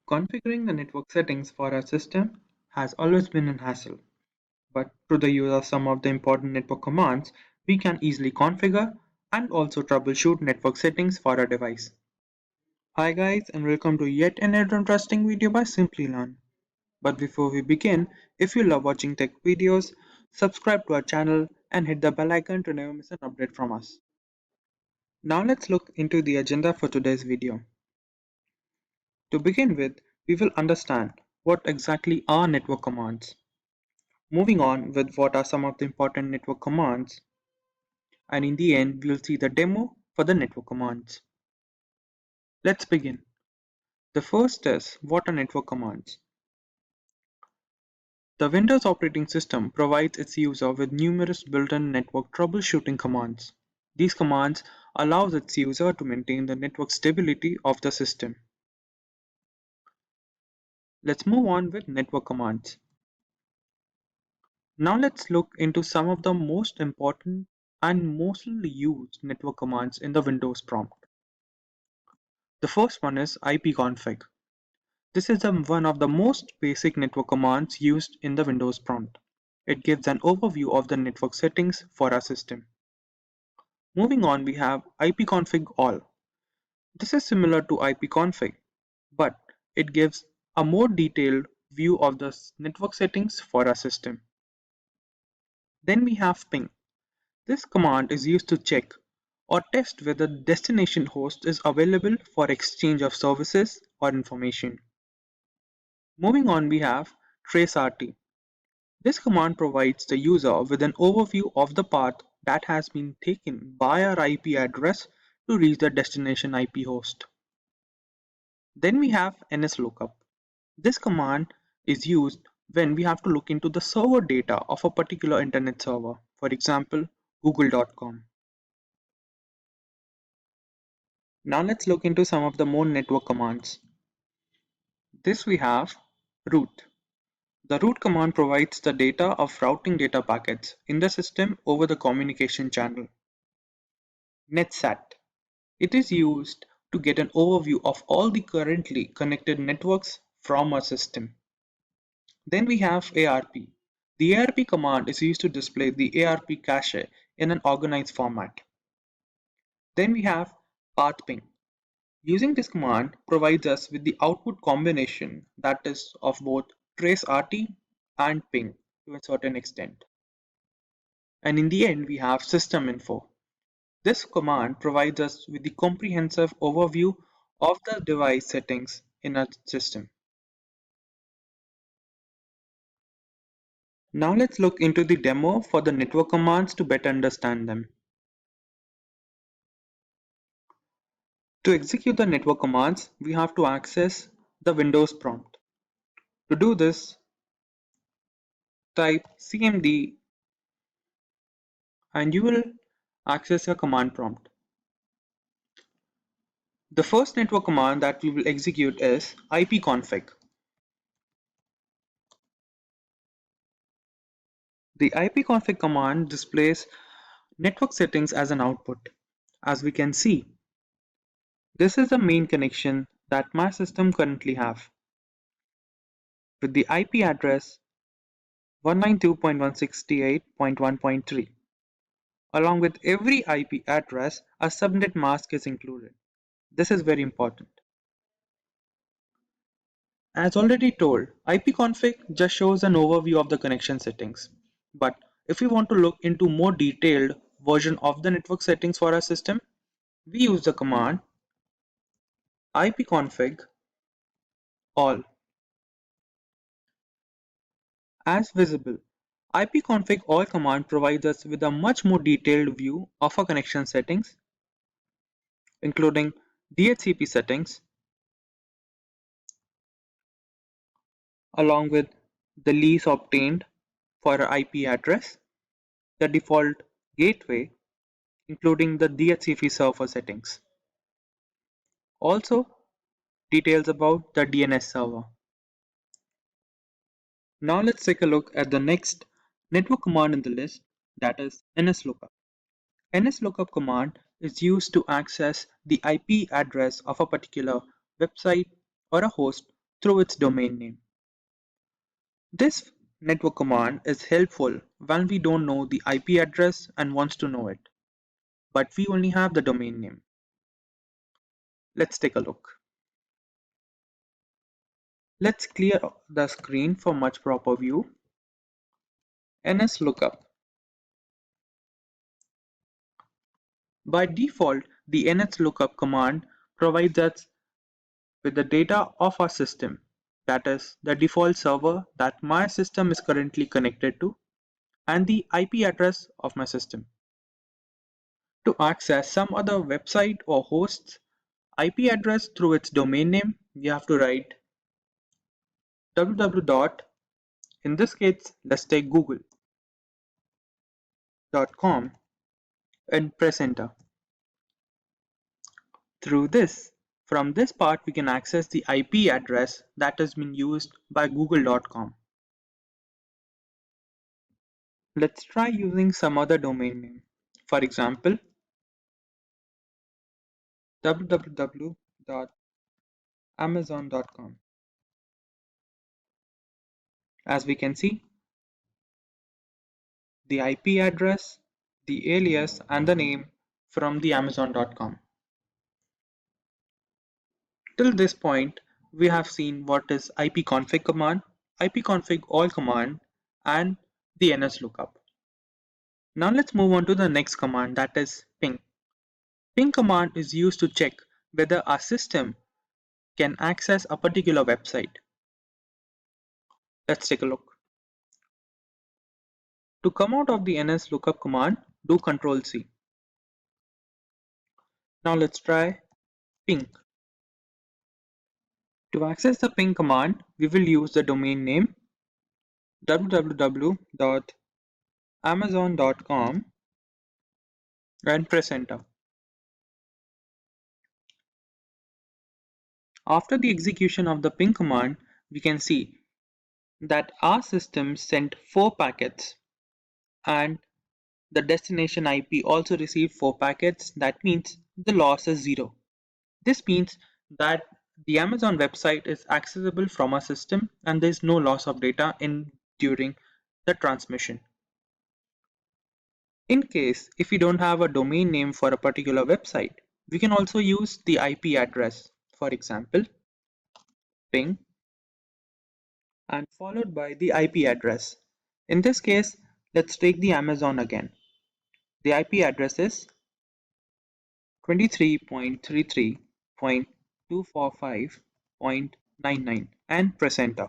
Configuring the network settings for our system has always been a hassle, but through the use of some of the important network commands, we can easily configure and also troubleshoot network settings for our device. Hi guys, and welcome to yet another interesting video by Simplilearn. But before we begin, if you love watching tech videos, subscribe to our channel and hit the bell icon to never miss an update from us. Now let's look into the agenda for today's video. To begin with, we will understand what exactly are network commands. Moving on with what are some of the important network commands, and in the end, we'll see the demo for the network commands. Let's begin. The first is what are network commands. The Windows operating system provides its user with numerous built-in network troubleshooting commands. These commands allows its user to maintain the network stability of the system. Let's move on with network commands. Now let's look into some of the most important and mostly used network commands in the Windows prompt. The first one is ipconfig. This is one of the most basic network commands used in the Windows prompt. It gives an overview of the network settings for our system. Moving on, we have ipconfig all. This is similar to ipconfig, but it gives a more detailed view of the network settings for our system. Then we have ping. This command is used to check or test whether the destination host is available for exchange of services or information. Moving on, we have traceRT. This command provides the user with an overview of the path that has been taken by our IP address to reach the destination IP host. Then we have nslookup. This command is used when we have to look into the server data of a particular internet server, for example, google.com. Now let's look into some of the more network commands. This we have root. The root command provides the data of routing data packets in the system over the communication channel. Netsat. It is used to get an overview of all the currently connected networks from a system. Then we have ARP. The ARP command is used to display the ARP cache in an organized format. Then we have pathping. Using this command provides us with the output combination that is of both traceRT and ping to a certain extent. And in the end, we have systeminfo. This command provides us with the comprehensive overview of the device settings in a system. Now let's look into the demo for the network commands to better understand them. To execute the network commands, we have to access the Windows prompt. To do this, type cmd and you will access your command prompt. The first network command that we will execute is ipconfig. The ipconfig command displays network settings as an output. As we can see, this is the main connection that my system currently have with the IP address 192.168.1.3. Along with every IP address, a subnet mask is included. This is very important. As already told, ipconfig just shows an overview of the connection settings. But if we want to look into more detailed version of the network settings for our system, we use the command ipconfig all. As visible, ipconfig all command provides us with a much more detailed view of our connection settings, including DHCP settings, along with the lease obtained for our IP address, the default gateway, including the DHCP server settings. Also, details about the DNS server. Now let's take a look at the next network command in the list, that is nslookup. NSLOOKUP command is used to access the IP address of a particular website or a host through its domain name. This network command is helpful when we don't know the IP address and wants to know it, but we only have the domain name. Let's take a look. Let's clear the screen for much proper view. NSLOOKUP. By default, the NSLOOKUP command provides us with the data of our system, that is, the default server that my system is currently connected to, and the IP address of my system. To access some other website or host's IP address through its domain name, we have to write www dot, in this case, let's take google.com and press enter. Through this, from this part we can access the IP address that has been used by google.com. Let's try using some other domain name. For example, www.amazon.com. As we can see, the IP address, the alias, and the name from the amazon.com. Till this point, we have seen what is ipconfig command, ipconfig all command, and the nslookup. Now let's move on to the next command, that is ping. Ping command is used to check whether our system can access a particular website. Let's take a look. To come out of the nslookup command, do Ctrl C. Now let's try ping. To access the ping command, we will use the domain name www.amazon.com and press enter. After the execution of the ping command, we can see that our system sent 4 packets and the destination IP also received 4 packets. That means the loss is 0. This means that the Amazon website is accessible from our system and there is no loss of data during the transmission. In case if we don't have a domain name for a particular website, we can also use the IP address. For example, ping and followed by the IP address. In this case, let's take the Amazon again. The IP address is 23.33.245.99 and press enter.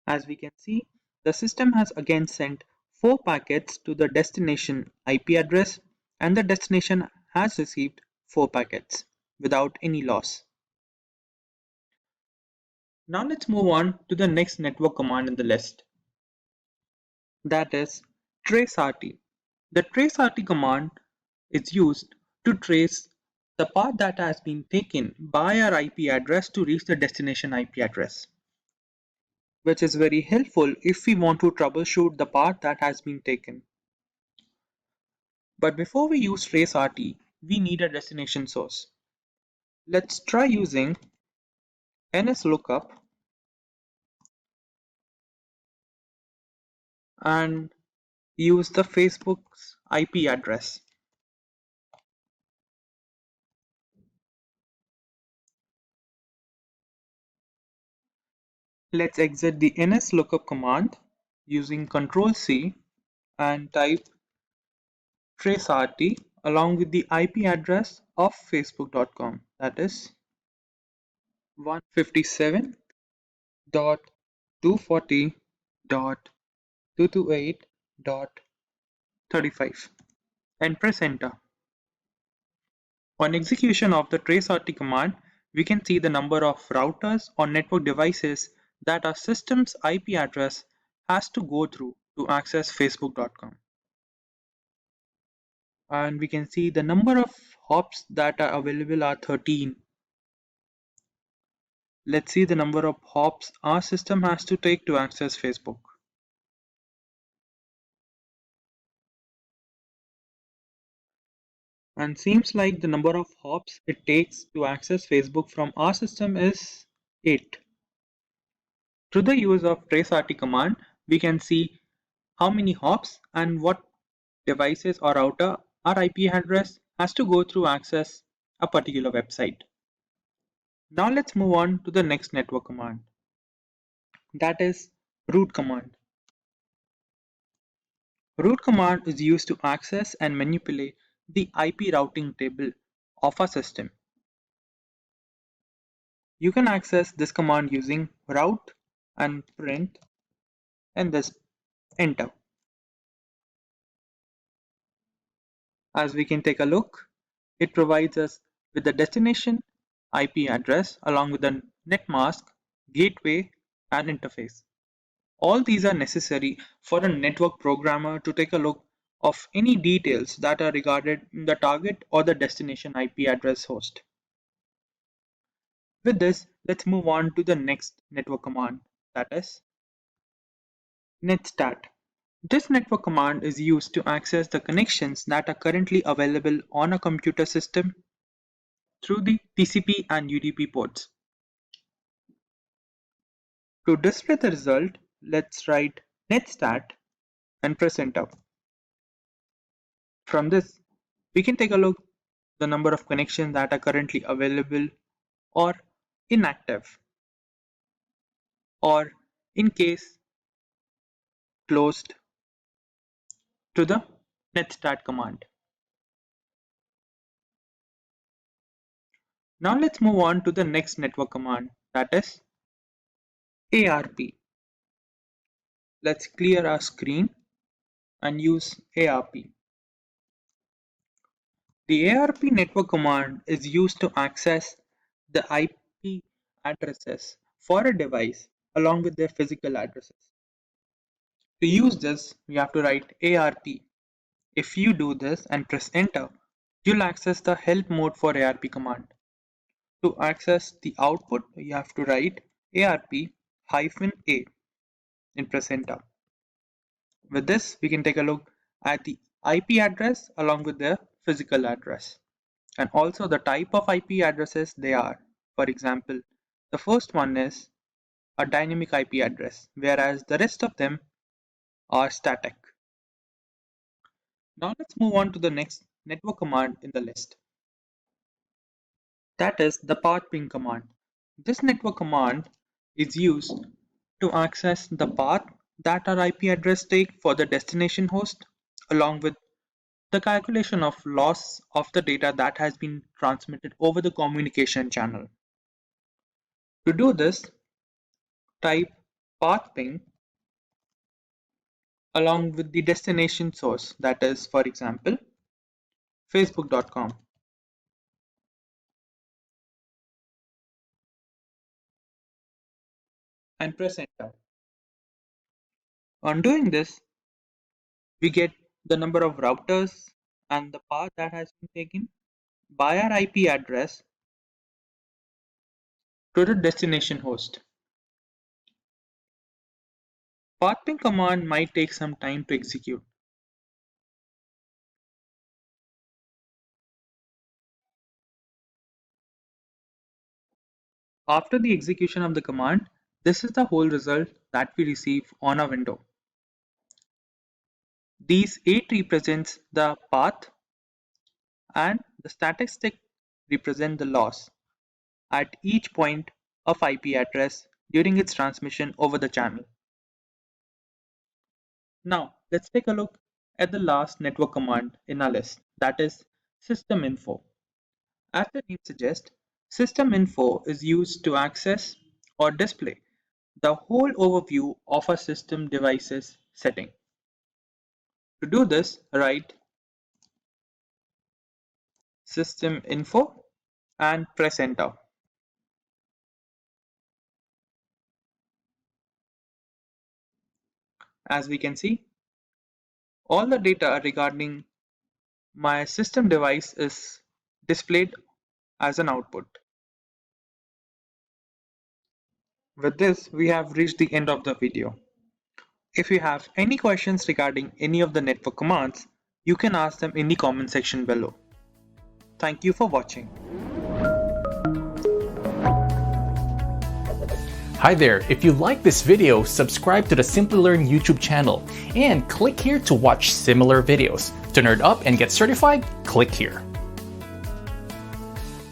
As we can see, the system has again sent 4 packets to the destination IP address and the destination has received 4 packets without any loss. Now let's move on to the next network command in the list. That is traceRT. The traceRT command is used to trace the path that has been taken by our IP address to reach the destination IP address, which is very helpful if we want to troubleshoot the path that has been taken. But before we use traceRT, we need a destination source. Let's try using nslookup and use the Facebook's IP address. Let's exit the nslookup command using Ctrl C and type traceRT along with the IP address of facebook.com, that is 157.240.228.35 and press enter. On execution of the traceRT command, we can see the number of routers or network devices that our system's IP address has to go through to access facebook.com. And we can see the number of hops that are available are 13. Let's see the number of hops our system has to take to access Facebook. And seems like the number of hops it takes to access Facebook from our system is 8. Through the use of traceRT command, we can see how many hops and what devices or router our IP address has to go through access a particular website. Now let's move on to the next network command, that is root command. Root command is used to access and manipulate the IP routing table of a system. You can access this command using route and print and this enter. As we can take a look, it provides us with the destination IP address along with the net mask, gateway, and interface. All these are necessary for a network programmer to take a look of any details that are regarded in the target or the destination IP address host. With this, let's move on to the next network command, that is netstat. This network command is used to access the connections that are currently available on a computer system through the TCP and UDP ports. To display the result, let's write netstat and press enter. From this, we can take a look the number of connections that are currently available or inactive, or in case closed to the netstat command. Now let's move on to the next network command, that is ARP. Let's clear our screen and use ARP. The ARP network command is used to access the IP addresses for a device along with their physical addresses. To use this, we have to write ARP. If you do this and press enter, you'll access the help mode for ARP command. To access the output, you have to write ARP-A and press enter. With this, we can take a look at the IP address along with their physical address and also the type of IP addresses they are. For example, the first one is a dynamic IP address, whereas the rest of them are static. Now let's move on to the next network command in the list. That is the path ping command. This network command is used to access the path that our IP address take for the destination host along with the calculation of loss of the data that has been transmitted over the communication channel. To do this, type path ping along with the destination source, that is, for example, facebook.com, and press enter. On doing this, we get the number of routers and the path that has been taken by our IP address to the destination host. Pathping command might take some time to execute. After the execution of the command, this is the whole result that we receive on a window. These 8 represents the path and the statistic represent the loss at each point of IP address during its transmission over the channel. Now let's take a look at the last network command in our list, that is system info. As the name suggests, system info is used to access or display the whole overview of a system device's setting. To do this, write system info and press enter. As we can see, all the data regarding my system device is displayed as an output. With this, we have reached the end of the video. If you have any questions regarding any of the network commands, you can ask them in the comment section below. Thank you for watching. Hi there, if you like this video, subscribe to the Simplilearn YouTube channel and click here to watch similar videos. To nerd up and get certified, click here.